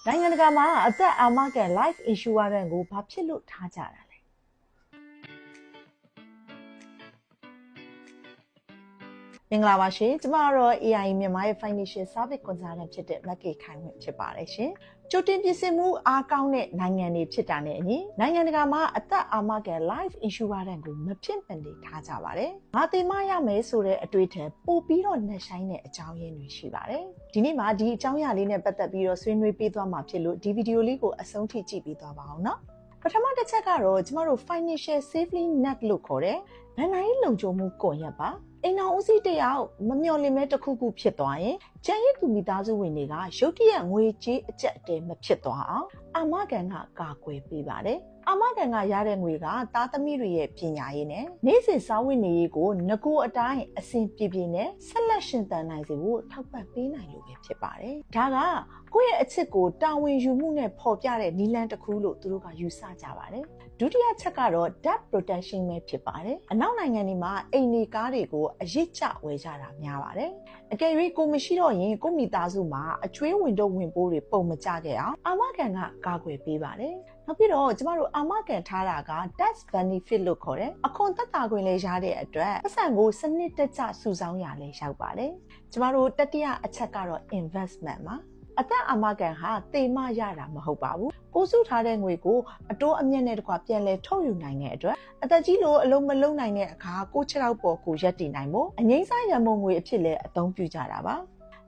နိုင်ငံတကာမှာအသက်အာမခံ life insurance ကိုဘာဖြစ်လို့ထားကြတာလဲမင်္ဂလာပါရှင်ကျမကတော့ AI မြန်မာရဲ့ Financial Service Consultant ဖြစ်တဲ့မကေခိုင်ဝင်းဖြစ်ပါတယ်ရှင်ကြိုတင်ပြင်ဆင်မှုအားကောင်းတဲ့နိုင်ငံတွေဖြစ်တာနဲ့အညီနိုင်ငံတကာမှာအသက်အာမခံ life insurance ကိုမဖြစ်မနေထားကြပါတယ်ငါတင်မရမယ်ဆိုတဲ့အတွေ့အထံပို့ပြီးတော့နှက်ဆိုင်တဲ့အကြောင်းရင်းတွေရှိပါတယ်ဒီနေ့မှာဒီအကြောင်းအရာလေးနဲ့ပတ်သက်ပြီးတော့ဆွေးနွေးပေးသွားမှာဖြစ်လို့ဒီဗီဒီယိုလေးကိုအဆုံးထိကြည့်ပြီးသွားပါအောင်နော်ပထမတစ်ချက်ကတော့ကျမတို့ Financial Safety Net လို့ခေါ်တဲ့ဘဏ္ဍာရေးလုံခြုံမှုကွန်ရက်ပါအိမ်တော်ဦးစီးတယောက်မမျှော်လင့်မဲ့တစ်ခုခုဖြစ်သွားရင်ကျန်ရစ်သူမိသားစုဝင်တွေကရုတ်တရက်ငွေကြေးအကျပ်အတည်းမဖြစ်သွားအောင်အာမခံကကာကွယ်ပေးပါတယ်အာမခံကရတဲ့ငွေကသားသမီးတွေရဲ့ပညာရေးနဲ့နေ့စဉ်စားဝတ်နေရေးကိုငကိုအတိုင်းအဆင်ပြေပြေနဲ့ဆက်လက်ရှင်သန်နိုင်စေဖို့ထောက်ပံ့ပေးနိုင်လို့ပဲဖြစ်ပါတယ်ဒါကကိုယ့်ရဲ့အချစ်ကိုတာဝန်ယူမှုနဲ့ပေါ်ပြတဲ့နည်းလမ်းတစ်ခုလို့သူတို့ကယူဆကြပါတယ်ဒုတိယချက်ကတော့ debt protection ပဲဖြစ်ပါတယ်အနောက်နိုင်ငံတွေမှာအိမ်နေကားတွေကိုအရစ်ကျဝယ်ကြတာများပါတယ်အကယ်၍ကိုမရှိတော့ရင်ကိုမိသားစုမှာအကျွေးဝင်တော့ဝင်ပိုးတွေပုံမကျခဲ့အောင်အာမခံကကာကွယ်ပေးပါတယ်နောက်ပြီးတော့ကျမတို့အာမခံထားတာက tax benefit လို့ခေါ်တယ်အခွန်သက်သာခွင့်လေးရတဲ့အတွက်ပတ်စံကိုစနစ်တကျစုဆောင်းရလဲရောက်ပါတယ်ကျမတို့တတိယအချက်ကတော့ investment ပါအသက်အာမခံဟာတေမရတာမဟုတ်ပါဘူးကိုစုထားတဲ့ငွေကိုအတိုးအမြတ်နဲ့တကွပြန်လဲထုတ်ယူနိုင်တဲ့အတွက်အသက်ကြီးလို့အလုံးမလုံးနိုင်တဲ့အခါကိုခြေထောက်ပေါ်ကိုရက်တည်နိုင်ဖို့အငိမ့်စားရမုံငွေအဖြစ်လဲအသုံးပြုကြတာပါ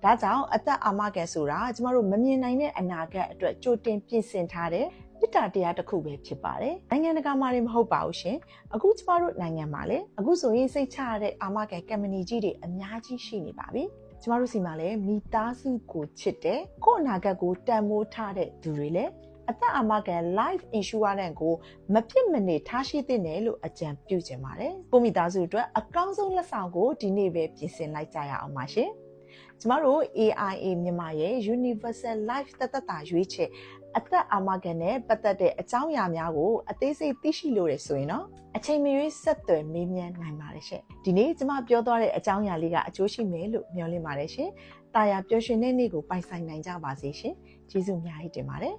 ဒါကြောင့်အသက်အာမခံဆိုတာကျမတို့မမြင်နိုင်တဲ့အနာဂတ်အတွက်ကြိုတင်ပြင်ဆင်ထားတဲ့မေတ္တာတရားတစ်ခုပဲဖြစ်ပါတယ်နိုင်ငံတကာမှာမဟုတ်ပါဘူးရှင်အခုကျမတို့နိုင်ငံမှာလေအခုဆိုရင်စိတ်ချရတဲ့အာမခံ company ကြီးတွေအများကြီးရှိနေပါပြီကျမတို့စီမှာလည်းမိသားစုကိုချစ်တဲ့ကိုယ့်အနာဂတ်ကိုတန်ဖိုးထားတဲ့သူတွေလည်းအသက်အာမခံ life insurance ကိုမဖြစ်မနေထားရှိသင့်တယ်လို့အကြံပြုချင်ပါတယ်ကိုမိသားစုအတွက်အကောင်းဆုံးလက်ဆောင်ကိုဒီနေ့ပဲပြင်ဆင်လိုက်ကြရအောင်ပါရှင်ကျမတို့ AIA မြန်မာရဲ့ Universal Life တသက်တာရွေးချယ်အသက်အာမခံနဲ့ပတ်သက်တဲ့အကြောင်းအရာများကိုအသေးစိတ်သိရှိလို့ရဆိုရင်တော့အချိန်မရွေးဆက်သွယ်မေးမြန်းနိုင်ပါတယ်ရှင်ဒီနေ့ကျမပြောသွားတဲ့အကြောင်းအရာလေးကအကျိုးရှိမယ်လို့မျှော်လင့်ပါတယ်ရှင်တာယာပျော်ရွှင်တဲ့နေ့ကိုပိုင်ဆိုင်နိုင်ကြပါစေရှင်ကျေးဇူးအများကြီးတင်ပါတယ်